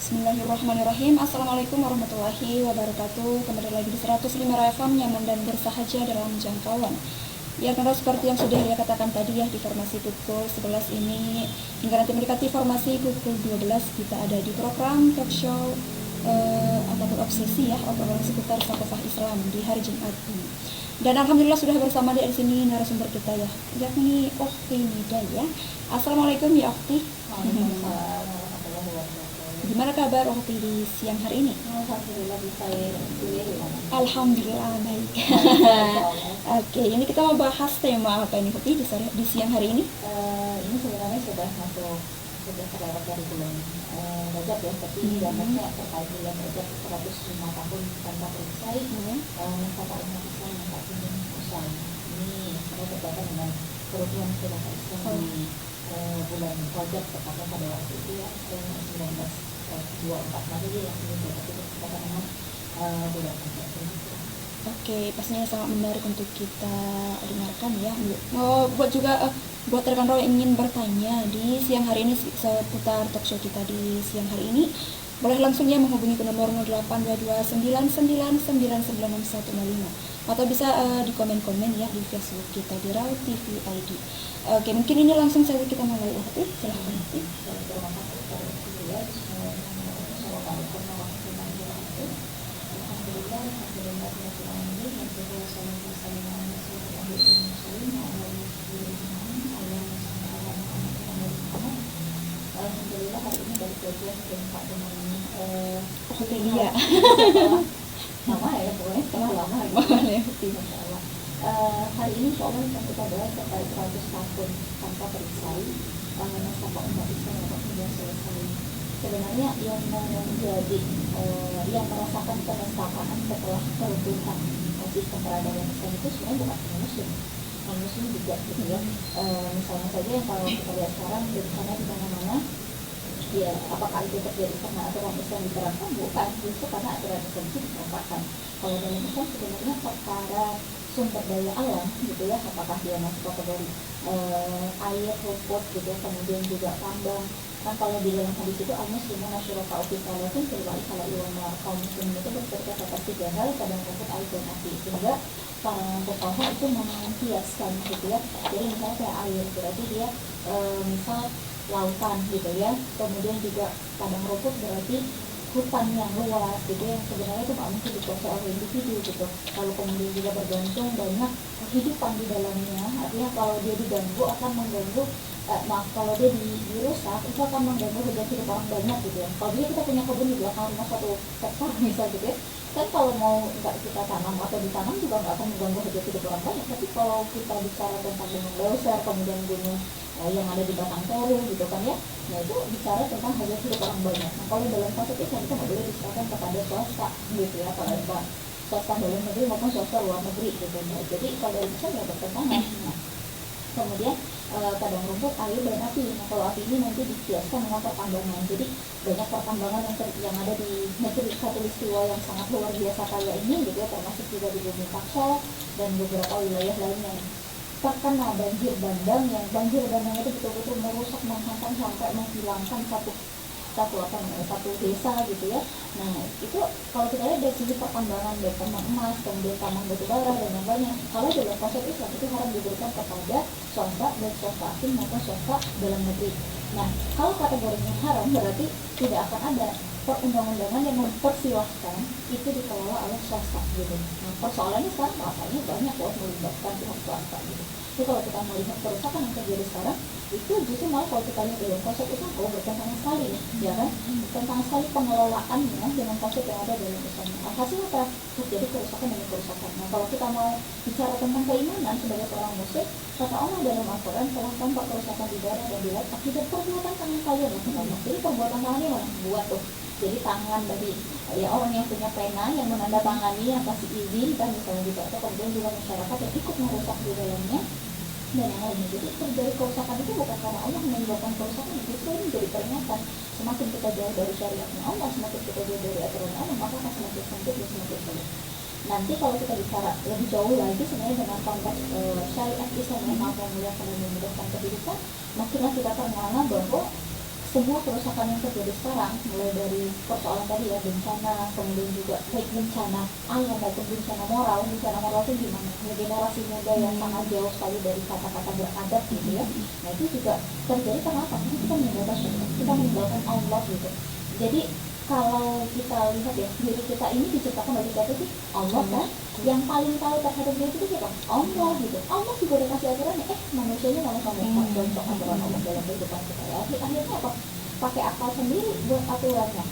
Bismillahirrahmanirrahim. Assalamualaikum warahmatullahi wabarakatuh. Kembali lagi di 105 FM, nyaman dan bersahaja dalam jangkauan. Ya, karena seperti yang sudah saya katakan tadi ya, di formasi pukul 11 ini hingga nanti mendekati formasi pukul 12 kita ada di program talk show ataupun obsesi ya, obrolan seputar Thaqafah Islam di hari Jumat ini. Dan alhamdulillah sudah bersama di sini narasumber kita ya, yakni Ukhti Nida ya. Assalamualaikum ya Ukhti. Gimana kabar Ukhti di siang hari ini? Alhamdulillah bisa ya. Alhamdulillah baik. Oke, ini kita mau bahas tema apa ini Ukhti di siang hari ini? Ini sebenarnya sudah terlewat dari bulan Rajab ya, tapi dampaknya terkait bulan Rajab 105 tahun tanpa perisai masa umat Islam yang tak kunjung usai. Ini berkaitan dengan kerugian khilafah Islam di bulan Rajab, tepatnya pada waktu itu ya 1924 Masehi yang menjadi kesempatan dengan bulan Rajab. Oke, pastinya sangat menarik untuk kita dengarkan ya. Buat rekan Roy yang ingin bertanya di siang hari ini seputar talk show kita di siang hari ini, boleh langsung ya menghubungi ke nomor 082299996105 atau bisa di komen-komen ya di Facebook kita di Raw TV ID. Oke, mungkin ini langsung saja kita mulai. Silahkan. Alhamdulillah hari ini dari bagian Pak dengan Iya. Lama ya pokoknya setelah lama Boleh. hari ini soalnya yang kita bahas terkait 100 tahun tanpa perisai masa umat Islam yang kemudian selesai. Sebenarnya yang menjadi yang merasakan keresahan setelah keruntuhan sistem peradaban Islam itu sebenarnya bukan muslim, non-muslim juga gitu ya. Misalnya saja yang kalau kita lihat sekarang bencana di mana-mana, ya apakah itu terjadi karena aturan Islam diterapkan? Bukan, justru karena aturan Islam itu diterapkan. Kalau dalam Islam sebenarnya perkara sumber daya alam gitu ya, apakah dia masuk kategori air, rumput gitu ya, kemudian juga tambang. Kan kalau di dalam hadis itu al-muslimun asyuraka fi salatin fil wa'i kala ulama, kaum muslimin itu bekerja atas 3 hal, kadang rumput, air dan api. Sehingga para fuqaha itu mengkiaskan gitu ya. Jadi misalnya kayak air berarti dia misal lautan gitu ya, kemudian juga padang rumput berarti hutan yang luas gitu yang sebenarnya itu nggak mungkin dikuasai oleh individu gitu. Kalau kemudian juga bergantung banyak kehidupan di dalamnya, artinya kalau dia diganggu akan mengganggu kalau dia dirusak itu akan mengganggu hidup orang banyak gitu ya. Kalau dia kita punya kebun di belakang rumah 1 hektar misal gitu ya, kan kalau mau nggak kita tanam atau ditanam juga nggak akan mengganggu hidup orang banyak. Tapi kalau kita bicara tentang gunung Leuser, kemudian gunung yang ada di Batang Toru gitu kan ya, nah itu bicara tentang hidup orang banyak. Nah kalau dalam konsep Islam itu nggak boleh diserahkan kepada swasta gitu ya, pada swasta dalam negeri maupun swasta luar negeri gitu. Nah, jadi kalau dalam Islam ya bertentangan. Nah, kemudian padang rumput, air dan api. Nah kalau api ini nanti dikiaskan dengan pertambangan. Jadi banyak pertambangan yang ada di negeri Khatulistiwa yang sangat luar biasa kaya ini gitu ya, termasuk juga di Bumi Paksa dan beberapa wilayah lain yang terkena banjir bandang, yang banjir bandang itu betul-betul merusak, menghantam sampai menghilangkan satu desa gitu ya. Nah itu kalau kita lihat dari sisi pertambangan, dari tambang emas, kemudian tambang batu bara dan yang lainnya, kalau dalam konsep Islam itu haram diberikan kepada swasta, dan swasta asing maupun swasta dalam negeri. Nah kalau kategorinya haram berarti tidak akan ada perundang-undangan yang mempersilahkan itu dikelola oleh swasta gitu. Nah persoalannya sekarang makanya banyak loh melibatkan pihak swasta gitu. Jadi kalau kita melihat kerusakan yang terjadi sekarang itu justru malah kalau kita lihat dalam konsep itu bertentangan sekali ya kan, tentang sekali pengelolaannya dengan konsep yang ada dalam Islam. Hasilnya apa? Terjadi kerusakan demi kerusakan. Nah kalau kita mau bicara tentang keimanan sebagai seorang muslim, kata Allah dalam Al-Quran telah tampak kerusakan di darat dan di laut akibat perbuatan tangan kalian. Jadi perbuatan tangan ini orang buat tuh. Jadi tangan dari ya orang yang punya pena yang menandatangani, yang kasih izin kan misalnya gitu, atau kemudian juga masyarakat yang ikut merusak di dalamnya dan yang lainnya. Jadi terjadi kerusakan itu bukan karena Allah menyebabkan kerusakan, justru ini menjadi peringatan. Semakin kita jauh dari syariatnya Allah, semakin kita jauh dari aturan Allah, maka akan semakin sempit dan semakin sulit. Nanti kalau kita bicara lebih jauh lagi sebenarnya dengan konteks syariat Islam yang mampu memuliakan dan memudahkan kehidupan, makinlah kita ternganga bahwa semua kerusakan yang terjadi sekarang, mulai dari persoalan tadi ya, bencana, kemudian juga baik bencana alam maupun bencana moral itu gimana? Ya, generasi muda yang sangat jauh sekali dari kata-kata beradab gitu ya. Nah itu juga terjadi karena apa? Karena kita meninggalkan syariat, kita meninggalkan Allah gitu. Jadi kalau kita lihat ya, diri kita ini diciptakan oleh siapa sih? Allah kan? Yang paling tahu terhadap diri itu siapa? Allah gitu. Allah juga udah kasih aturannya, manusianya malah kamu contoh aturan Allah dalam kehidupan kita ya. Akhirnya apa? Pakai akal sendiri buat aturannya.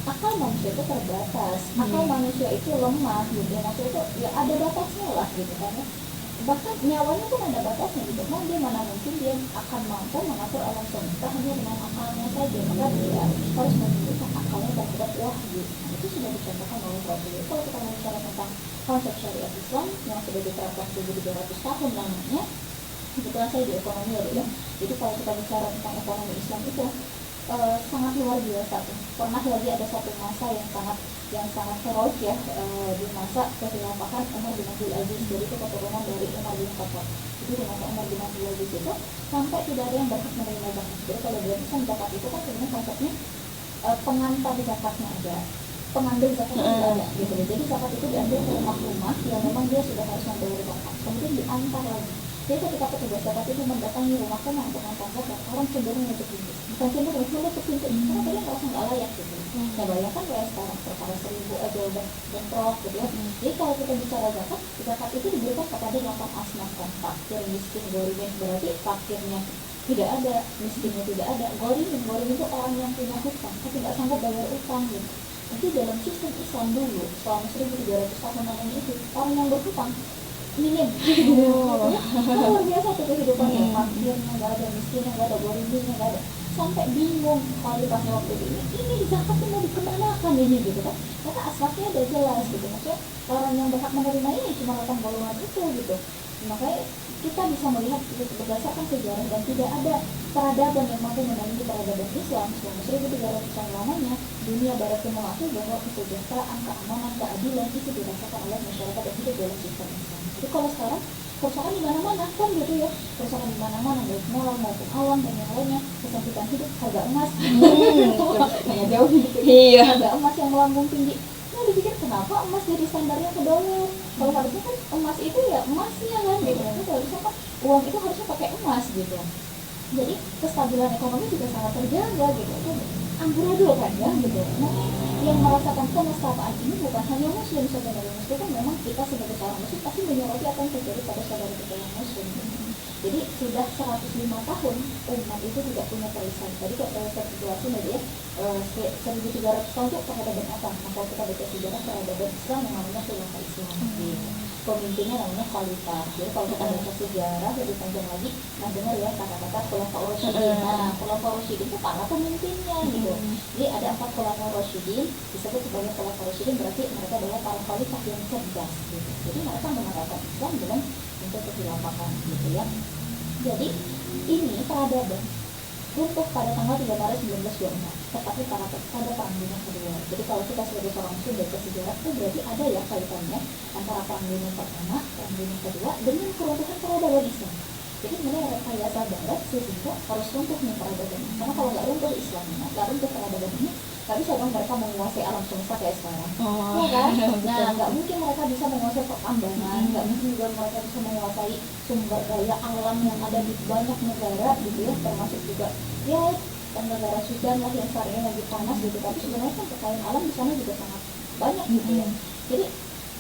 Akal manusia itu terbatas, akal manusia itu lemah gitu. Maksudnya itu ya ada batasnya lah gitu kan ya. Bahkan nyawanya pun ada batasnya gitu kan, dia mana mungkin dia akan mampu mengatur alam semesta hanya dengan akalnya saja. Maka dia harus menunjukkan akalnya terhadap wahyu. Itu sudah dicontohkan oleh Rasulullah. Kalau kita bicara tentang konsep syariat Islam yang sudah diterapkan 1300 tahun lamanya, kebetulan saya di ekonomi ya. Jadi kalau kita bicara tentang ekonomi Islam itu sangat luar biasa tuh. Pernah lagi ada satu masa yang sangat heroik ya, di masa kekhilafahan Umar bin Abdul Aziz. Jadi itu keturunan dari Umar bin Khattab. Jadi di masa Umar bin Abdul Aziz itu sampai tidak ada yang berhak menerima zakat. Jadi kalau dalam Islam zakat itu kan sebenarnya konsepnya pengantar zakatnya ada, pengambil zakatnya juga ada gitu. Jadi zakat itu diambil ke rumah-rumah yang memang dia sudah harus membayar zakat, kemudian diantar lagi. Jadi ketika petugas zakat itu mendatangi rumah rumah untuk mengantar zakat, orang cenderung menutup pintu. Bukan cenderung, menutup pintu karena tadi merasa nggak layak gitu. Nah bayangkan kayak sekarang perkara 1000 aja udah bentrok gitu ya. Jadi kalau kita bicara zakat itu diberikan kepada 8 asnaf kan, fakir, miskin, gorimin. Berarti fakirnya tidak ada, miskinnya tidak ada, gorimin itu orang yang punya hutang tapi nggak sanggup bayar utang gitu. Jadi dalam sistem Islam dulu selama 1300 tahun namanya itu, orang yang berhutang minim. Luar biasa tuh kehidupannya, fakirnya nggak ada, miskinnya nggak ada, goriminnya nggak ada. Sampai bingung khalifahnya waktu itu, ini zakatnya mau dikemanakan ini gitu kan. Karena asasnya udah jelas gitu, maksudnya orang yang berhak menerima ini cuma 8 golongan itu gitu. Makanya kita bisa melihat itu berdasarkan sejarah, dan tidak ada peradaban yang mampu menandingi peradaban Islam selama 1300 tahun lamanya. Dunia barat yang mengakui bahwa kesejahteraan, keamanan, keadilan itu dirasakan oleh masyarakat yang hidup dalam sistem Islam. Jadi kalau sekarang kerusakan di mana-mana kan gitu ya, kerusakan di mana-mana baik moral maupun alam dan yang lainnya, kesempitan hidup, harga emas, hanya jauh gitu, harga emas yang melambung tinggi. Nah dipikir kenapa emas jadi standarnya ke dolar? Kalau harusnya kan emas itu ya emasnya kan gitu, itu harusnya kan uang itu harusnya pakai emas gitu. Jadi kestabilan ekonomi juga sangat terjaga gitu. Itu amburadul kan ya gitu. Nah yang merasakan kenestapaan ini bukan hanya muslim saudara muslim, kan memang kita sebagai seorang muslim pasti menyoroti apa yang terjadi pada saudara kita yang muslim. Jadi sudah 105 tahun umat itu tidak punya perisai. Tadi kalau saya jelasin tadi ya, 1300 tahun itu peradaban apa? Nah kalau kita baca sejarah peradaban Islam yang namanya Khilafah Islam. Pemimpinnya namanya Khalifah. Jadi kalau kita baca sejarah lebih panjang lagi, nah dengar ya kata-kata Khulafaur Rasyidin. Nah Khulafaur Rasyidin itu para pemimpinnya gitu. Jadi ada 4 Khulafaur Rasyidin, disebut sebagai Khulafaur Rasyidin berarti mereka adalah para khalifah yang cerdas gitu. Jadi mereka menerapkan Islam dengan untuk kekhilafahan gitu ya. Jadi ini peradaban runtuh pada tanggal 3 Maret 1924, tetapi pada Perang Dunia Kedua. Jadi kalau kita sebagai seorang muslim baca sejarah itu berarti ada ya kaitannya antara Perang Dunia Pertama, Perang Dunia Kedua dengan keruntuhan peradaban Islam. Jadi sebenarnya rekayasa Barat sehingga harus runtuh nih peradaban ini. Karena kalau nggak runtuh Islamnya, nggak runtuh peradaban ini, nggak bisa dong mereka menguasai alam semesta kayak sekarang. Ya kan? Nah, nggak mungkin mereka bisa menguasai pertambangan, nggak mungkin juga mereka bisa menguasai sumber daya alam yang ada di banyak negara gitu ya, termasuk juga ya dan negara Sudan lah yang sekarang ini lagi panas gitu. Tapi sebenarnya kan kekayaan alam di sana juga sangat banyak gitu ya. Jadi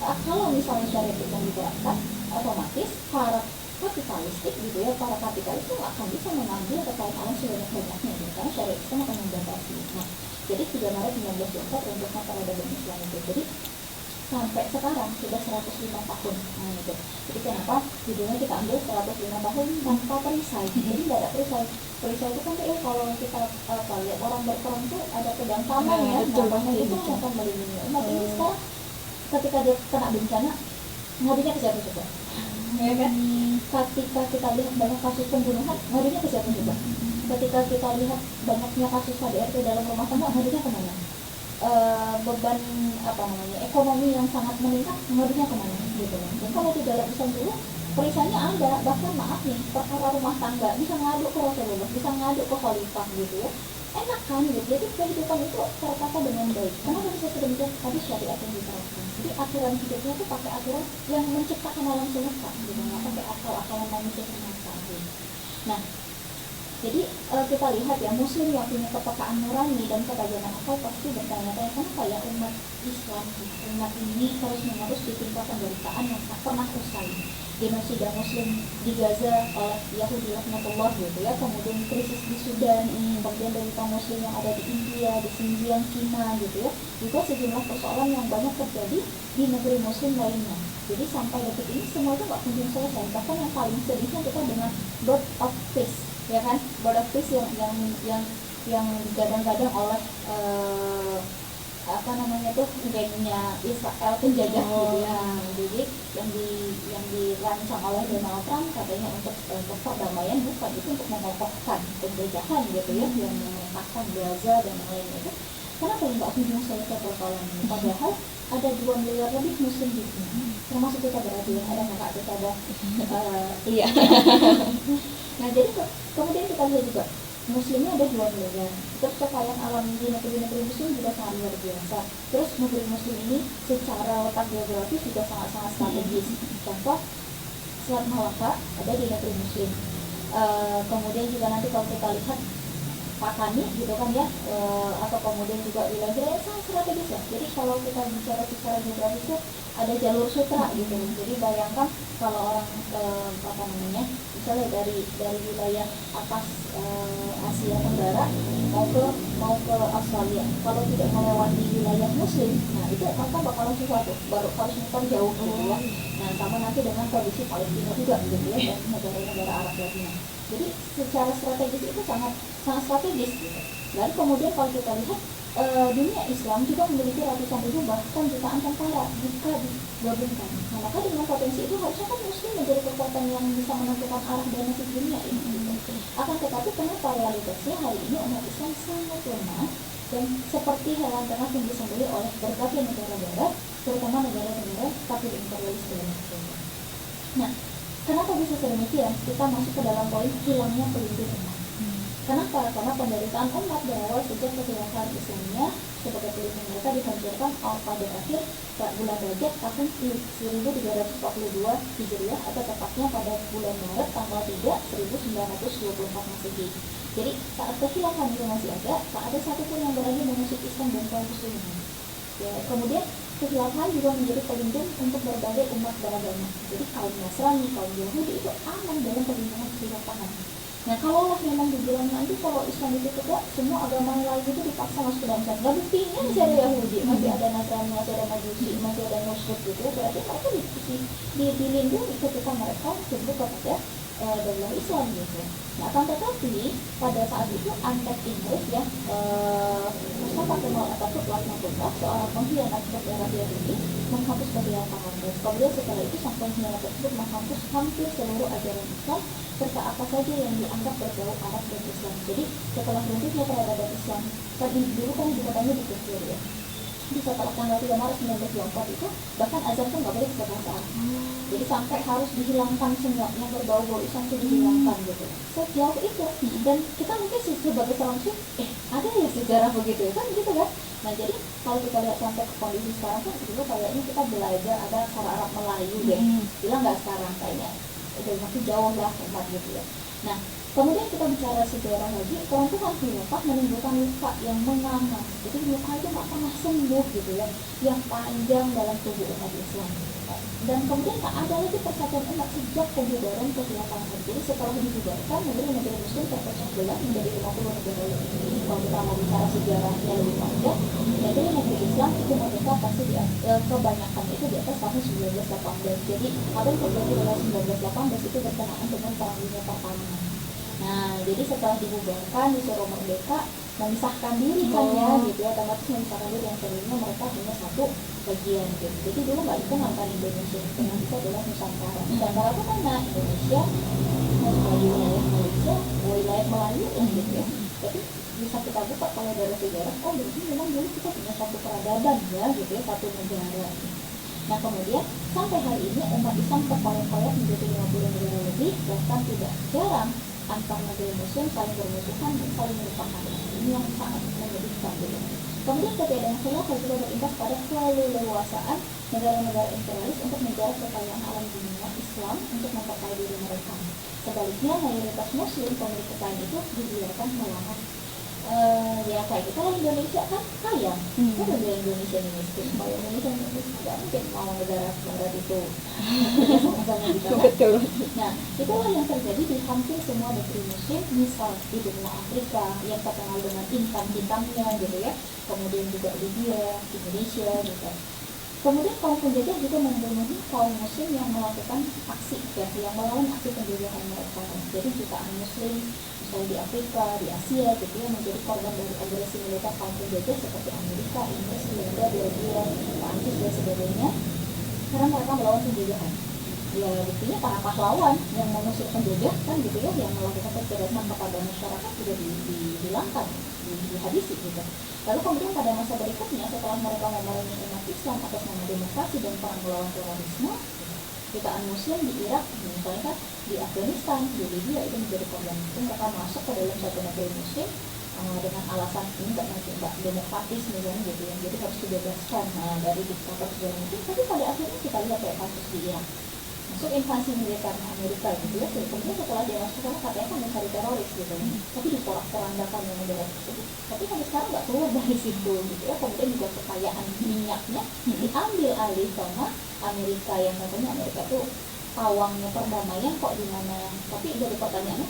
kalau misalnya syariat itu diterapkan, otomatis para kapitalistik gitu ya, para kapitalis itu akan bisa mengambil kekayaan alam sebanyak-banyaknya gitu, karena syariat Islam akan membatasi. Nah, jadi 3 Maret 1924 runtuhnya peradaban Islam itu. Jadi sampai sekarang sudah 105 tahun. Nah itu. Jadi kenapa judulnya kita ambil 105 tahun tanpa perisai? Jadi nggak ada perisai. Perisai itu kan ya kalau kita lihat orang berperang itu ada pedang paman ya, contohnya itu akan melindungi umat. Ini sekarang ketika dia kena bencana, ngadinya ke siapa coba? Ya kan? Ketika kita lihat banyak kasus pembunuhan, ngadinya ke siapa coba? Ketika kita lihat banyaknya kasus KDRT dalam rumah tangga, ngadinya kemana? Beban ekonomi yang sangat meningkat, ngadinya kemana gitu. Dan kalau tidak bisa dulu, perisainya ada. Bahkan maaf nih, perkara rumah tangga bisa ngadu ke Rasulullah, bisa ngadu ke Khalifah gitu ya. enak kan gitu. Jadi kehidupan itu tertata dengan baik. Kenapa bisa sedemikian? Tadi syariat yang diterapkan. Jadi aturan hidupnya itu pakai aturan yang menciptakan alam semesta gitu, nggak pakai akal-akalan manusia semata gitu. Nah, jadi kita lihat ya, muslim yang punya kepekaan nurani dan ketajaman akal pasti bertanya-tanya, kenapa ya umat Islam, umat ini terus-menerus ditimpa penderitaan yang tak pernah usai. Genosida muslim di Gaza oleh Yahudi laknatullah gitu ya, kemudian krisis di Sudan, kemudian dari kaum muslim yang ada di India, di Xinjiang, Cina gitu ya, juga sejumlah persoalan yang banyak terjadi di negeri muslim lainnya. Jadi sampai detik ini semua itu nggak kunjung selesai. Bahkan yang paling sedihnya kita dengan bird of peace, ya kan, bird of peace yang digadang-gadang oleh apa namanya tuh, gengnya Israel penjajah gitu ya. Jadi yang dirancang oleh Donald Trump katanya untuk perdamaian, bukan, itu untuk mengokohkan penjajahan gitu ya, yang memetakan Gaza dan yang lainnya itu. Kenapa nggak kunjung selesai persoalan ini? Padahal ada 2 miliar lebih muslim di sini, termasuk kita berarti yang ada nggak kita ada iya. Nah jadi kemudian kita lihat juga muslimnya ada 2 miliar, terus kekayaan alam di negeri-negeri muslim juga sangat luar biasa. Terus negeri muslim ini secara letak geografis juga sangat-sangat strategis. Contoh, Selat Malaka ada di negeri muslim. Kemudian juga nanti kalau kita lihat Pakani gitu kan ya, atau kemudian juga wilayah sangat strategis ya. Jadi kalau kita bicara secara geografis itu ada jalur sutra gitu. Jadi bayangkan kalau orang apa namanya, misalnya dari wilayah atas Asia Tenggara mau ke Australia, kalau tidak melewati wilayah muslim, nah itu maka bakalan susah tuh, baru harus muter jauh gitu ya. Nah sama nanti dengan kondisi Palestina juga gitu ya, dan negara-negara Arab lainnya. Jadi secara strategis itu sangat strategis gitu. Dan kemudian kalau kita lihat dunia Islam juga memiliki ratusan ribu bahkan jutaan tentara jika digabungkan. Nah, maka dengan potensi itu harusnya kan muslim menjadi kekuatan yang bisa menentukan arah dan nasib dunia ini gitu. Akan tetapi kenapa realitasnya hari ini umat Islam sangat lemah dan seperti hewan ternak yang disembelih oleh berbagai negara barat, terutama negara-negara kafir imperialis dalam sejarah. Nah, kenapa bisa sedemikian? Kita masuk ke dalam poin hilangnya pelindung umat. Kenapa? Karena penderitaan umat berawal sejak kekhilafan Islamnya sebagai pelindung mereka dihancurkan pada akhir bulan Rajab tahun 1342 Hijriah, atau tepatnya pada bulan Maret tanggal 3 1924 Masehi. Jadi saat kekhilafan itu masih ada, tak ada satupun yang berani mengusik Islam dan kaum muslimin. Ya, kemudian kekhilafan juga menjadi pelindung untuk berbagai umat beragama. Jadi kaum Nasrani, kaum Yahudi itu aman dalam perlindungan kekhilafahan. Nah kalaulah memang dibilang nanti kalau Islam itu tegak, semua agama lain itu dipaksa masuk ke dalam Islam. Nah buktinya masih ada Yahudi, masih ada Nasrani, masih ada Majusi, masih ada Musyrik gitu ya. Berarti mereka dilindungi ketika mereka tunduk kepada daulah Islam gitu. Nah akan tetapi pada saat itu Antek Inggris ya, Mustafa Kemal Atatürk laknatullah, seorang pengkhianat negara Yahudi, menghapus kekhilafan. Kemudian setelah itu sang pengkhianat tersebut menghapus hampir seluruh ajaran Islam serta apa saja yang dianggap berbau Arab dan Islam. Jadi setelah runtuhnya peradaban Islam, kan dulu kan ibu kotanya di Turki ya. Di setelah tanggal 3 Maret 1924 itu bahkan azan pun nggak boleh ke bahasa Arab. Jadi sampai harus dihilangkan semua yang berbau Islam itu dihilangkan gitu. Sejauh itu, dan kita mungkin sebagai seorang Muslim, ada ya sejarah begitu kan gitu kan. Nah jadi kalau kita lihat sampai ke kondisi sekarang kan dulu kayaknya kita belajar ada cara Arab Melayu deh. Bilang nggak sekarang kayaknya udah masih jauh lah tempat gitu ya. Nah kemudian kita bicara sejarah lagi, keruntuhan khilafah menimbulkan luka yang menganga. Jadi luka itu nggak pernah sembuh gitu ya, yang panjang dalam tubuh umat Islam. Dan kemudian tak ada lagi persatuan umat sejak pembubaran kekhilafan. Jadi setelah dibubarkan, negeri-negeri Muslim terpecah belah menjadi 50 negara lebih. Kalau kita mau bicara sejarahnya lebih panjang, negeri Islam itu merdeka pasti kebanyakan itu di atas tahun 1918. Jadi apa yang terjadi pada 1918 itu berkenaan dengan Perang Dunia Pertama. Nah, jadi setelah dibubarkan, disuruh merdeka, memisahkan diri kan ya, gitu ya, otomatis memisahkan diri yang sebelumnya mereka hanya satu bagian gitu. Jadi dulu nggak dikenal kan Indonesia, yang itu adalah Nusantara. Nusantara itu mana? Indonesia, sebagai wilayah Malaysia, wilayah Melayu ya gitu ya. Jadi bisa kita buka kalau dari sejarah, oh berarti memang dulu kita punya satu peradaban ya, gitu ya, satu negara. Nah kemudian sampai hari ini umat Islam terkoyak-koyak menjadi 50 negara lebih, bahkan tidak jarang antar negeri muslim saling bermusuhan dan saling merupakan. Ini yang sangat menyedihkan gitu. Kemudian ketiadaan khilafah juga berimbas pada keleluasaan negara-negara imperialis untuk menjaga kekayaan alam dunia Islam untuk memperkaya diri mereka. Sebaliknya, mayoritas muslim pemilik kekayaan itu dibiarkan melarat. Ya kayak kita lah, Indonesia kan kaya. Kita bilang Indonesia ini miskin, kalau Indonesia miskin nggak mungkin mau negara barat itu sama-sama kita kan. Betul. Nah, itulah yang terjadi di hampir semua negeri muslim, misal di benua Afrika yang terkenal dengan intan-intannya gitu ya, kemudian juga Libya, Indonesia gitu. Kemudian kaum penjajah juga membunuh kaum muslim yang melakukan aksi ya, yang melawan aksi penjajahan mereka. Jadi jutaan muslim misalnya di Afrika, di Asia gitu ya, menjadi korban dari agresi militer kaum penjajah seperti Amerika, Inggris, Belanda, Belgia, Prancis dan sebagainya, karena mereka melawan penjajahan. Ya buktinya para pahlawan yang mengusir penjajah kan gitu ya, yang melakukan kecerdasan kepada masyarakat juga dihilangkan, dihabisi gitu. Lalu kemudian pada masa berikutnya setelah mereka memerangi umat Islam atas nama demokrasi dan perang melawan terorisme, jutaan muslim di Irak, misalnya kan di Afghanistan, di Libya itu menjadi korban. Itu mereka masuk ke dalam satu negeri muslim dengan alasan ini nggak demokratis misalnya gitu ya, jadi harus dibebaskan dari diktator segala macam. Tapi pada akhirnya kita lihat kayak kasus di Irak, masuk invasi militer Amerika gitu ya, kemudian setelah dia masuk kan katanya kan mencari teroris gitu ya, tapi diporak-porandakan yang negara tersebut, tapi sampai sekarang nggak keluar dari situ gitu ya. Kemudian juga kekayaan minyaknya diambil alih sama Amerika, yang katanya Amerika tuh pawangnya perdamaian kok di mana. Tapi dari pertanyaannya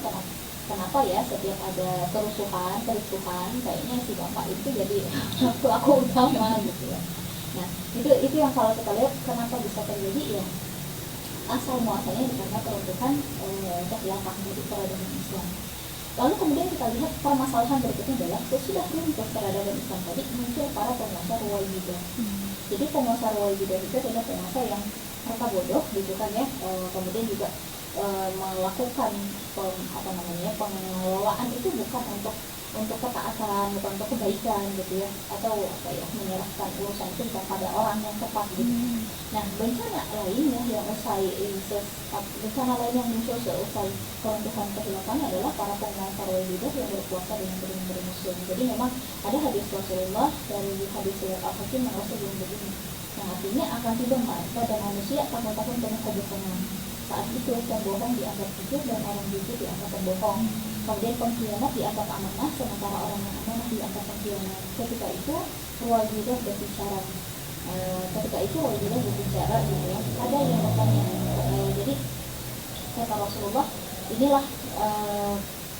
kenapa ya setiap ada kericuhan kayaknya si bapak itu jadi pelaku utama gitu ya. Nah itu yang kalau kita lihat kenapa bisa terjadi ya, asal muasalnya karena peruntukan kekhilafah dari peradaban Islam. Lalu kemudian kita lihat permasalahan berikutnya adalah sesudah runtuh peradaban Islam tadi muncul para penguasa Ruwaibidah. Jadi penguasa Ruwaibidah itu adalah penguasa yang mereka bodoh gitu kan ya, kemudian juga melakukan pengelolaan itu bukan untuk ketaatan, bukan untuk kebaikan gitu ya, atau menyerahkan urusan itu bukan pada orang yang tepat gitu. Nah bencana lain yang muncul seusai keruntuhan kekhilafan adalah para penguasa Ruwaibidah yang berkuasa di negeri muslim. Jadi memang ada hadis Rasulullah dari hadis riwayat Al-Hakim yang Rasulullah begini, yang artinya akan tiba pada manusia tahun-tahun penuh kebohongan. Saat itu pembohong dianggap jujur dan orang jujur dianggap pembohong. Kemudian pengkhianat dianggap amanah, sementara orang yang amanah dianggap pengkhianat. Ketika itu Ruwaibidah berbicara. Gitu ya. Ada yang bertanya. Jadi kata Rasulullah, inilah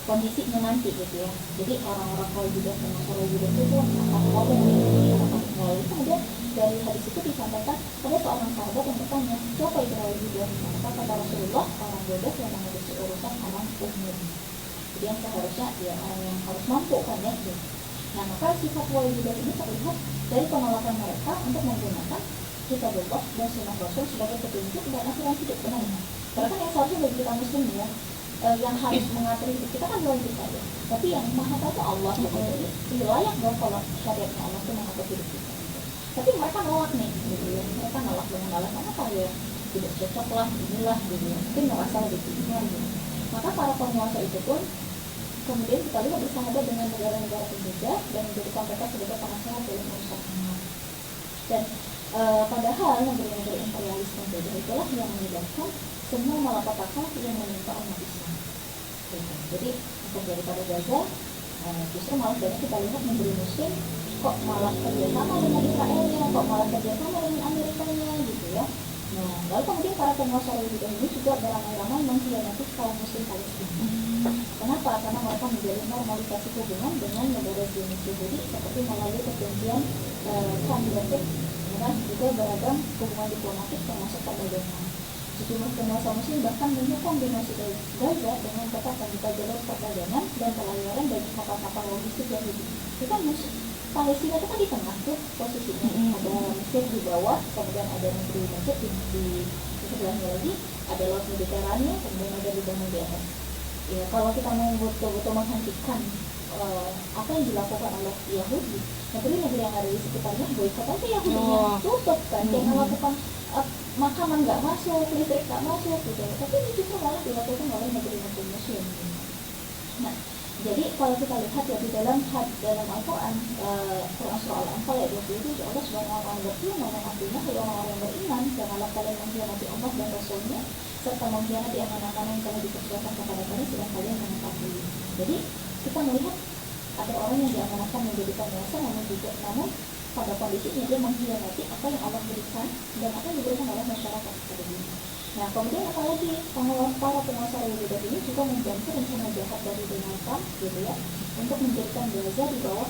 kondisinya nanti gitu ya. Jadi orang-orang Ruwaibidah dan Ruwaibidah itu akan ngomong gitu. Kemudian dari hadis itu disampaikan ada seorang sahabat yang bertanya, siapa itu Ruwaibidah? Maka kata Rasulullah, orang bodoh yang mengurusi urusan orang umum. Jadi yang seharusnya dia orang yang harus mampu kan ya gitu. Nah maka sifat Ruwaibidah ini terlihat dari penolakan mereka untuk menggunakan kitabullah dan sunnah Rasul sebagai petunjuk dan aturan hidup. Benar. Karena kan yang seharusnya bagi kita muslim ya, yang harus mengatur hidup kita kan wajib saja. Tapi yang maha tahu Allah gitu. Jadi layak dong kalau syariatnya Allah itu mengatur hidup kita. Tapi mereka nolak nih gitu ya. Mereka nolak dengan alasan apa ya? Tidak cocok lah, inilah gitu ya. Mungkin merasa lebih tinggi gitu. Maka para penguasa itu pun kemudian kita lihat bersahabat dengan negara-negara penjajah dan menjadikan mereka sebagai penasehat dalam urusan amal. Dan padahal negara-negara imperialis penjajah itulah yang menyebabkan semua malapetaka yang menimpa umat Islam. Jadi untuk daripada Gaza, justru malah banyak kita lihat negeri muslim kok malah kerjasama dengan Israelnya, kok malah kerjasama dengan Amerikanya gitu ya. Nah, lalu kemudian para penguasa Ruwaibidah ini juga beramai-ramai mengkhianati kaum muslim Palestina. Kenapa? Karena mereka menjalin normalisasi hubungan dengan negara Zionis Yahudi seperti melalui perjanjian Camp David, dan juga beragam hubungan diplomatik termasuk perdagangan. Sejumlah penguasa muslim bahkan menyokong genosid Gaza dengan tetap membuka jalur perdagangan dan pelayaran bagi kapal-kapal logistik Yahudi. Kita Palestina itu kan di tengah tuh posisinya, ada Mesir di bawah, kemudian ada negeri Mesir di sebelahnya lagi, ada Laut Mediterania, kemudian ada Libanon di atas. Ya kalau kita mau betul-betul menghentikan apa yang dilakukan oleh Yahudi, negeri-negeri yang ada di sekitarnya boikot aja Yahudinya, tutup kan, jangan melakukan makanan nggak masuk, listrik nggak masuk gitu. Tapi ini justru malah dilakukan oleh negeri-negeri Muslim. Nah, jadi kalau kita lihat ya di dalam Al-Quran, Quran surah Al-Anfal ayat 27, Allah subhanahu wa ta'ala berfirman, artinya hai orang-orang yang beriman, janganlah kalian mengkhianati Allah dan Rasulnya, serta mengkhianati amanah-amanah yang telah dipersiapkan kepada kalian sedang kalian mengetahui. Jadi kita melihat ada orang yang diamanahkan menjadikan puasa, namun pada kondisinya dia mengkhianati apa yang Allah berikan dan apa yang diberikan oleh masyarakat pada dunia. Nah, kemudian apalagi para penguasa Yahudi ini juga membantu rencana jahat dari Donald Trump gitu ya, untuk menjadikan Gaza di bawah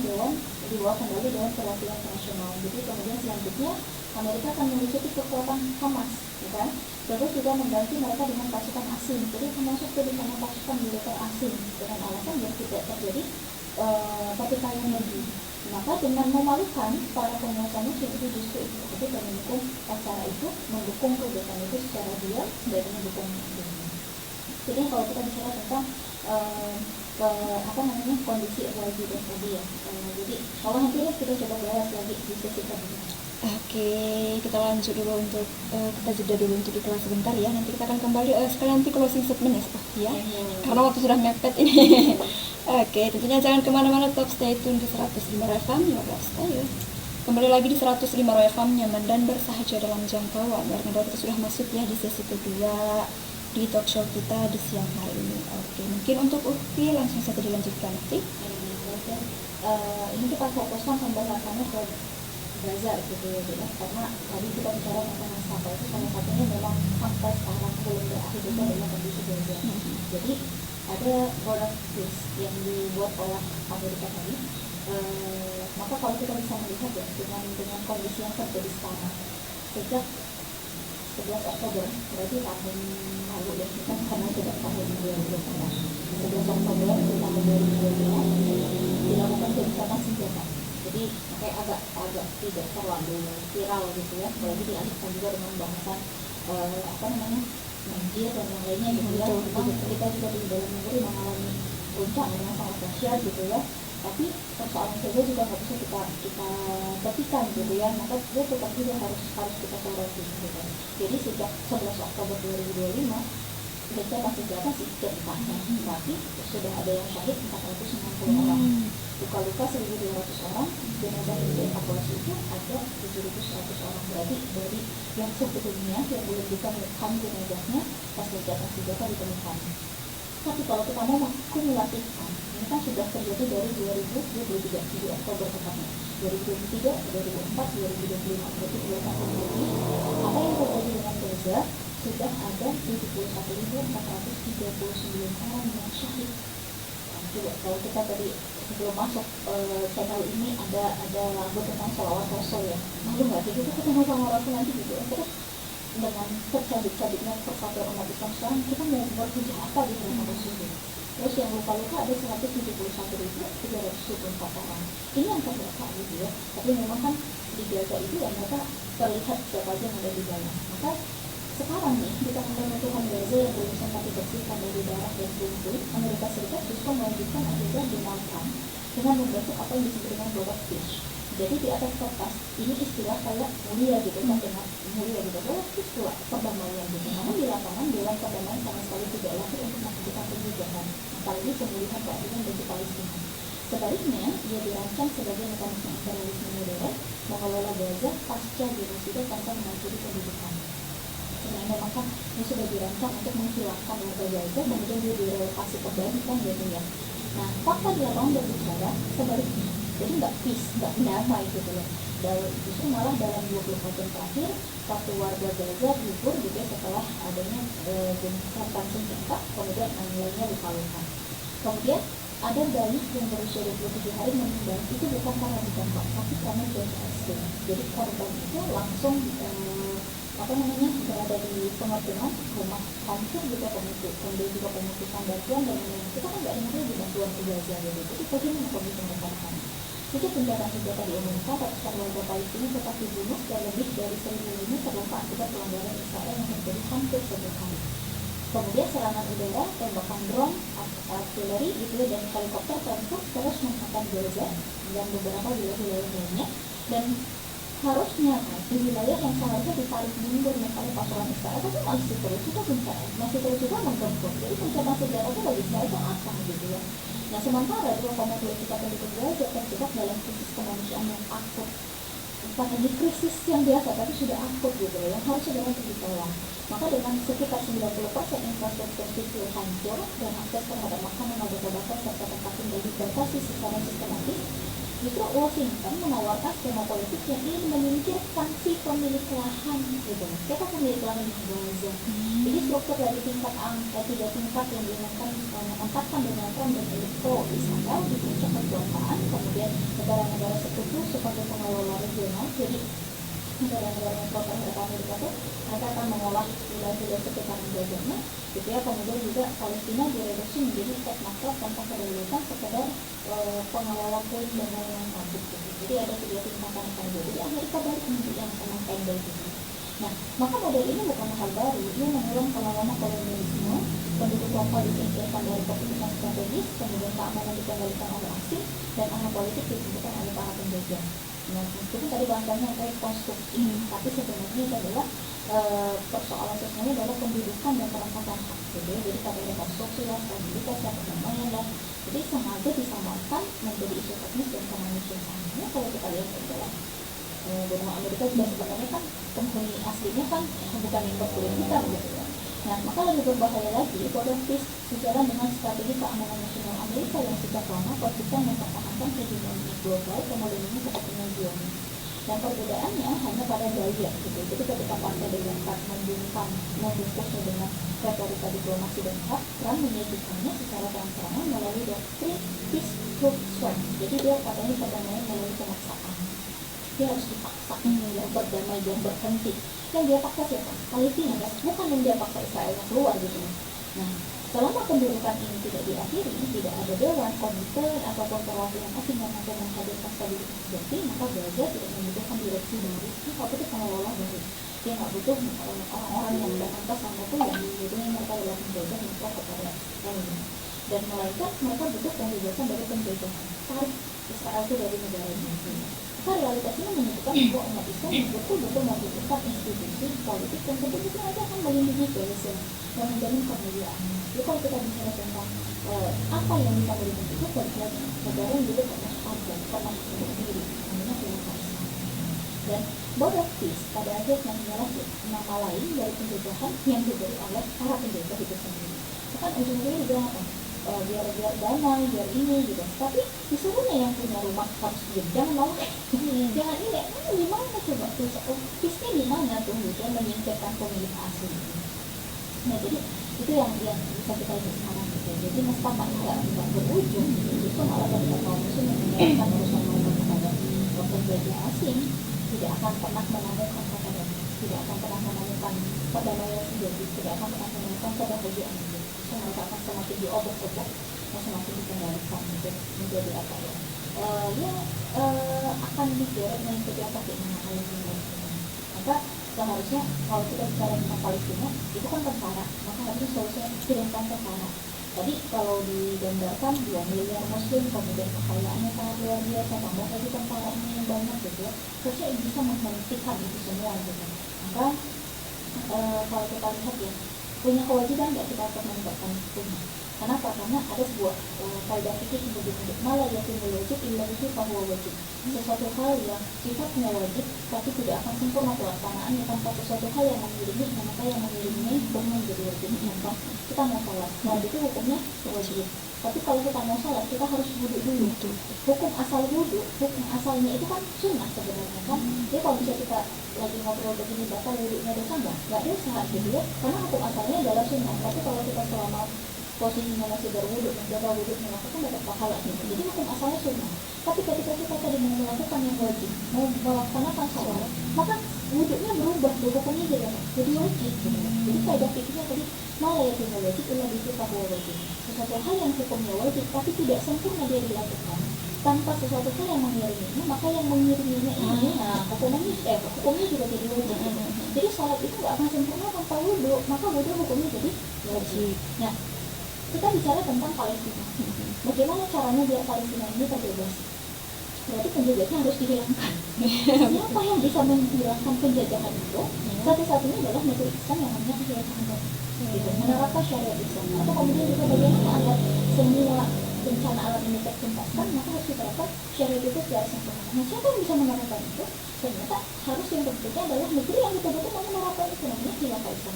kendali Dewan Perwakilan Nasional. Jadi kemudian selanjutnya Amerika akan melucuti kekuatan Hamas, ya kan? Terus juga membantu mereka dengan pasukan asing. Jadi termasuk di sana pasukan militer asing dengan alasan biar tidak terjadi pertikaian lagi. Maka dengan memalukan para penguasa Muslim itu justru itu mendukung acara itu, mendukung kegiatan itu secara diam dan mendukung Muslim. Jadi kalau kita bicara tentang kondisi wajib dan tadi ya, jadi kalau nanti kita coba bahas lagi di sesi kedua. Oke, kita lanjut dulu untuk kita jeda dulu untuk iklan sebentar ya. Nanti kita akan kembali sekalian nanti closing statement ya, karena waktu sudah mepet ini. Oke, tentunya jangan kemana-mana, tetap stay tune di 105 FM, style. Kembali lagi di 105 FM, nyaman dan bersahaja dalam jangkauan. Karena kita sudah masuk ya di sesi kedua di talk show kita di siang hari ini. Oke, mungkin untuk Ukti langsung saja dilanjutkan nanti. Ini kita fokuskan pembahasannya ke Gaza gitu ya, karena tadi kita bicara tentang masalah itu salah satunya memang sampai sekarang belum berakhir itu adalah kondisi Gaza. Jadi ada border peace yang dibuat oleh Amerika tadi. Maka kalau kita bisa melihat ya dengan kondisi yang terjadi sekarang sejak 11 Oktober, berarti tahun lalu ya, kita karena tidak tahun 2019, 11 Oktober tahun 2020 dilakukan gencatan senjata. Jadi kayak agak tidak terlalu viral gitu ya, apalagi dialihkan juga dengan bahasan banjir dan yang lainnya gitu ya. Memang kita juga di dalam negeri mengalami puncak yang sangat dahsyat gitu ya, tapi persoalan saja juga nggak bisa kita tepikan gitu ya, maka dia tetap juga harus kita soroti gitu. Jadi sejak 11 Oktober 2025 gencatan senjata sih ceritanya, tapi sudah ada yang syahid 460 orang, luka-luka 1.200 orang, jenazah yang dievakuasi itu ada 7.100 orang. Berarti dari yang sebelumnya yang belum ditemukan jenazahnya pas gencatan senjata ditemukan. Tapi kalau kita mau kumulatifkan, ini kan sudah terjadi dari 2023 di Oktober tepatnya, 2023, 2024, 2025, berarti 2 tahun lebih. Apa yang terjadi dengan Gaza? Sudah ada 71.439 orang yang syahid. Coba kalau kita tadi sebelum masuk channel ini ada lagu tentang sholawat Rasul ya, malu nggak sih kita ketemu sama Rasul nanti gitu. Terus dengan tercabik-cabiknya persatuan umat Islam sekarang, kita mau berhujah apa gitu sama Rasul gitu. Terus yang luka-luka ada 171.324 orang. Ini yang terberapa gitu ya. Tapi memang kan di Gaza itu ya mereka terlihat siapa aja yang ada di dalam. Maka sekarang nih, di tengah runtuhan Gaza yang belum sempat dibersihkan dari darah dan lumpur, Amerika Serikat justru melanjutkan agenda Donald Trump dengan membentuk apa yang disebut dengan border peace. Jadi di atas kertas ini istilah kayak mulia gitu, kan dengan mulia gitu, border peace pula perdamaian gitu. Namun di lapangan Dewan Perdamaian sama sekali tidak lahir untuk melakukan penjajahan, apalagi pemulihan keadilan bagi Palestina. Sebaliknya, dia dirancang sebagai mekanisme imperialisme modern mengelola Gaza pasca genosida tanpa mengakhiri pendidikan. Nah, memang kan ini sudah dirancang untuk menghilangkan warga Gaza, kemudian dia direlokasi kembali kan gitu ya. Nah, fakta di lapangan berbicara sebaliknya. Jadi nggak peace, nggak damai gitu ya. Justru malah dalam 24 jam terakhir, satu warga Gaza gugur gitu ya, setelah adanya gencatan senjata, kemudian yang lainnya luka-luka. Kemudian ada bayi yang berusia 27 hari meninggal, itu bukan karena ditembak, tapi karena cuaca ekstrim. Jadi korban itu langsung berada di pengepungan, rumah hancur juga kemudian juga pemutusan bantuan dan lain-lain. Kita kan nggak dengar lagi bantuan ke Gaza gitu. Jadi bagaimana kondisi mereka di sana? Sejak gencatan senjata di Amerika, ratusan warga Palestina tetap dibunuh dan lebih dari 1.000 ini terluka akibat pelanggaran Israel yang terjadi hampir setiap hari. Kemudian serangan udara, tembakan drone, artileri gitu dan helikopter terus menghantam Gaza dan beberapa wilayah lainnya. Dan harusnya kan di wilayah yang seharusnya ditarik mundur misalnya pasukan Israel, tapi masih terus juga masih terus juga menggempur. Jadi pencapaian sejarah itu bagi Israel itu apa gitu ya. Nah sementara 2,2 juta penduduk Gaza terjebak dalam krisis kemanusiaan yang akut, bukan lagi krisis yang biasa tapi sudah akut gitu ya, yang harus segera ditolong. Maka dengan sekitar 90% infrastruktur sipil hancur dan akses terhadap makanan, obat-obatan serta tempat tinggal dibatasi secara sistematis, justru Washington menawarkan skema politik yang ingin menyingkirkan si pemilik lahan gitu. Siapa pemilik lahan di Gaza? Jadi struktur dari tiga tingkat yang menempatkan Donald Trump dan elit pro Israel di puncak kekuasaan, kemudian negara-negara sekutu sebagai pengelola regional. Jadi negara-negara yang pro terhadap Amerika itu mereka akan mengolah wilayah-wilayah sekitaran Gaza-nya gitu ya. Kemudian juga Palestina direduksi menjadi state makro tanpa kedaulatan sekedar pengelola poin dan lain-lain kabut gitu. Jadi ada tiga tingkatan yang jadi Amerika balik untuk yang sama pendek gitu. Nah, maka model ini bukan hal baru. Dia mengulang pengalaman kolonialisme, penduduk lokal disingkirkan dari keputusan strategis, kemudian keamanan dikendalikan oleh asing, dan arah politik ditentukan oleh para penjajah. Nah, meskipun tadi bahasanya rekonstruksi, tapi sebenarnya itu adalah persoalan sesungguhnya adalah pendudukan dan perampasan hak. Jadi pada rekonstruksi lah, stabilitas dan perdamaian lah. Jadi sengaja disamakan menjadi isu teknis dan kemanusiaan. Nah, kalau kita lihat adalah benua Amerika juga sebenarnya kan penghuni aslinya kan bukan yang berkulit hitam gitu ya. Nah, maka lebih berbahaya lagi pada sejalan dengan strategi keamanan nasional Amerika yang sejak lama konsisten mempertahankan hegemoni global kemudian kepentingan Zionis. Dan perbedaannya hanya pada gaya gitu. Jadi ketika Partai Demokrat membungkusnya dengan retorika diplomasi dan hak, Trump menyajikannya secara terang-terangan melalui doktrin peace through strength. Jadi dia katanya perdamaian melalui pemaksaan. Dia harus dipaksa ya, berdamai dan berhenti. Yang dia paksa siapa? Palestina kan? Bukan yang dia paksa Israel yang keluar gitu. Nah, selama pendudukan ini tidak diakhiri, tidak ada dewan, komite, ataupun perwakilan asing yang mampu menghadirkan stabilitas sejati, maka Gaza tidak membutuhkan direksi baru, tapi itu pengelola baru. Dia nggak butuh orang-orang yang datang ke sana tuh yang sebetulnya mereka adalah penjajah yang pro kepada ini. Dan melainkan mereka butuh pembebasan dari penjajahan. Tarik Israel itu dari negara ini. Maka realitasnya menunjukkan bahwa umat Islam betul-betul membutuhkan institusi politik dan tentu aja akan melindungi Gaza dan menjamin kemuliaannya. Jadi kalau kita bicara tentang apa yang kita berikan itu adalah negara yang juga pernah ada, pernah berdiri, namanya Khilafah Islam. Dan Board of Peace pada akhirnya hanyalah nama lain dari penjajahan yang diberi oleh para penjajah itu sendiri. Bahkan ujung-ujungnya dibilang apa? Biar damai, biar ini gitu. Tapi disuruhnya yang punya rumah harus diam, jangan mau jangan ini, gimana coba tuh, peace-nya gimana tuh gitu, menyingkirkan pemilik asli gitu. Nah jadi itu yang bisa kita lihat sekarang gitu. Jadi meskipun nggak berujung gitu, itu malah ketika kaum muslim yang menyerahkan urusan mereka kepada penjajah asing, tidak akan pernah menemukan tidak akan pernah menemukan perdamaian sejati, tidak akan pernah menemukan kebahagiaan gitu. Mereka akan semakin diobok-obok dan semakin dikendalikan gitu, menjadi apa ya? Akan digeret mengikuti apa keinginan Palestina. Maka seharusnya kalau kita bicara tentang Palestina itu kan tentara, maka harusnya solusinya kirimkan tentara. Tadi kalau digambarkan 2 miliar muslim, kemudian kekayaannya sangat luar biasa, tambah lagi tentaranya yang banyak gitu ya, harusnya bisa menghentikan itu semua gitu. Maka kalau kita lihat ya, punya kewajiban nggak kita untuk menegakkan hukumnya? Kenapa? Karena ada sebuah kaidah fikih yang begitu, malah yatimul wajib illa bihi fahuwa wajib. Sesuatu hal yang sifatnya wajib tapi tidak akan sempurna pelaksanaannya tanpa sesuatu hal yang mengiringi, maka yang mengiringi hukumnya menjadi wajib. Contoh, kita mau sholat, nah itu hukumnya wajib. Tapi kalau kita mau sholat, kita harus wudhu dulu. Hukum asal wudhu, hukum asalnya itu kan sunnah sebenarnya kan. Jadi kalau bisa kita lagi ngobrol begini, batal wudhunya dosa nggak dosa gitu ya, karena hukum asalnya adalah sunnah. Tapi kalau kita selama posisinya masih berwudhu, menjaga wudhu, maka kan dapat pahala gitu. Jadi hukum asalnya sunnah. Tapi ketika kita tadi mau melakukan yang wajib, mau melaksanakan sholat, maka wudhunya berubah, hukumnya jadi wajib gitu. Jadi kaidah fikihnya tadi malah yatimul wajib illa bihi fahuwa wajib. Sesuatu hal yang hukumnya wajib tapi tidak sempurna dia dilakukan tanpa sesuatu hal yang mengiringinya, maka yang mengiringinya ini hukumnya juga jadi wajib. Jadi sholat itu nggak akan sempurna tanpa wudhu, maka wudhu hukumnya jadi wajib. Nah, kita bicara tentang Palestina. Bagaimana caranya biar Palestina ini terbebas? berarti penjajahan harus dihilangkan. Siapa yang bisa menghilangkan penjajahan itu? Satu-satunya adalah negeri Islam yang namanya kekhilafah, gitu, menerapkan syariat Islam. Atau kemudian juga bagaimana agar semua bencana alam ini tertuntaskan, maka harus diterapkan syariat itu secara sempurna. Nah, siapa yang bisa menerapkan itu? Ternyata harus yang berikutnya adalah negeri yang betul-betul mau menerapkan itu, namanya khilafah Islam.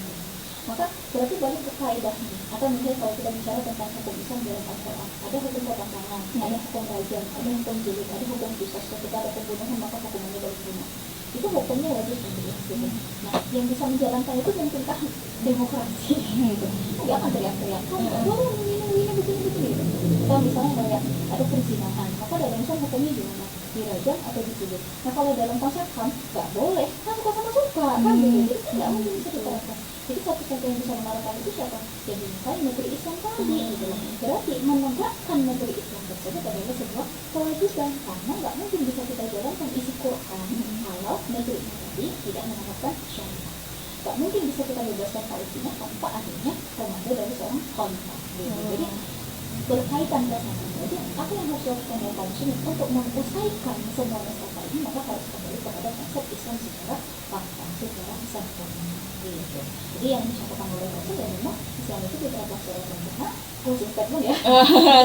Maka berarti balik ke kaidahnya. Atau misalnya kalau kita bicara tentang hukum Islam dalam Al-Quran, ada hukum potong tangan, ada hukum rajam, ada hukum jilid, ada hukum qisas. Ketika ada pembunuhan maka hukumannya baru bunuh. Itu hukumnya wajib gitu. Nah, yang bisa menjalankan itu mungkinkah demokrasi? Dia akan teriak-teriak, kamu boleh minum begini. Atau misalnya kayak ada perzinahan, maka dalam Islam hukumnya gimana? Dirajam atau dicubit. Nah, kalau dalam konsep HAM nggak boleh, kan suka kan gitu. Jadi nggak mungkin bisa diterapkan. Jadi satu-satu yang bisa menerapkan itu siapa? Yang dinikahi negeri Islam tadi gitu. Berarti menegakkan negeri Islam tersebut adalah sebuah kewajiban, karena nggak mungkin bisa kita jalankan isi Quran kalau negeri tadi tidak menerapkan syariat. Nggak mungkin bisa kita bebaskan Palestina tanpa adanya komando dari seorang khalifah gitu. Jadi berkaitan ke sana. Jadi apa yang harus dilakukan oleh kaum muslimin untuk menyelesaikan semua masalah ini, maka harus kembali kepada konsep Islam secara fakta, secara sempurna gitu. Jadi yang disampaikan oleh Rasul ya memang Islam itu diterapkan secara sempurna. Closing statement ya.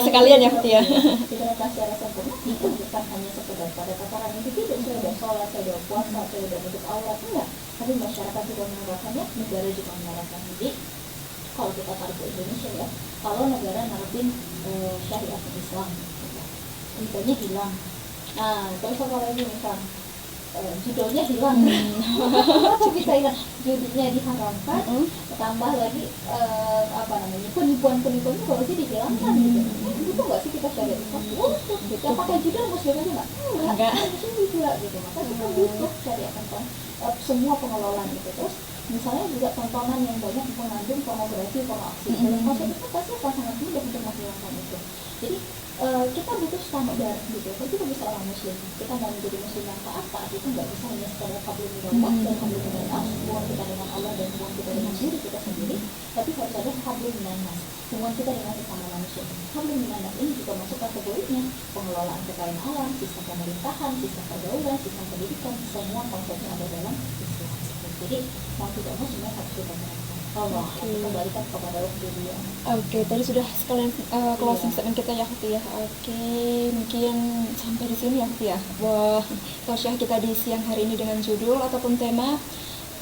Sekalian ya Putih ya. Diterapkan secara sempurna itu bukan hanya sekedar pada tataran individu, saya udah sholat, saya udah puasa, saya udah nutup aurat, enggak. Tapi masyarakat juga menerapkannya, negara juga menerapkan. Jadi kalau kita tarik ke Indonesia ya, kalau negara nerapin syariat Islam, judulnya hilang. Nah, terus apa lagi misal judulnya hilang, kita ingat judulnya diharamkan, tambah lagi penipuan-penipuannya kalau sih dihilangkan gitu. Butuh nggak sih kita syariat Islam? Butuh. Yang pakai judul muslim aja nggak? Enggak. Muslim juga gitu. Maka kita butuh syariat tentang semua pengelolaan itu. Terus misalnya juga tontonan yang banyak mengandung pornografi, pornografi. Dalam konsep itu pasti akan sangat mudah untuk menghilangkan itu. Jadi kita butuh standar gitu. Tapi bagi seorang muslim, kita mau menjadi muslim yang taat itu nggak bisa hanya sekadar hablum minallah dan hablum minannas, hubungan kita dengan Allah dan hubungan kita dengan diri kita sendiri, tapi harus ada hablum minannas, hubungan kita dengan sesama manusia. Hablum minannas ini juga masuk kategorinya pengelolaan kekayaan alam, sistem pemerintahan, sistem pergaulan, sistem pendidikan, semua konsepnya ada dalam Islam. Jadi mau tidak mau semua harus kita terapkan. Allah kembalikan kepada dia. Oke, tadi sudah sekalian closing statement kita ya Putih ya. Oke, mungkin sampai di sini ya Putih ya. Wah, tausiah kita di siang hari ini dengan judul ataupun tema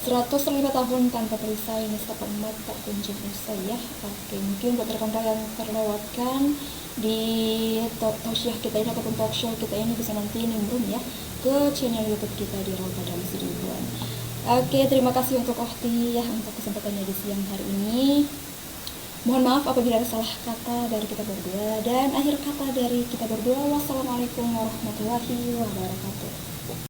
105 tahun tanpa perisai, nestapa umat tak kunjung usai ya. Oke, mungkin buat rekan-rekan yang terlewatkan di tausiah kita ini ataupun talk show kita ini bisa nanti nimbrung ya ke channel YouTube kita di Ramadhan Seribuan. Oke, terima kasih untuk Ohti ya untuk kesempatannya di siang hari ini. Mohon maaf apabila ada salah kata dari kita berdua, dan akhir kata dari kita berdua, wassalamualaikum warahmatullahi wabarakatuh.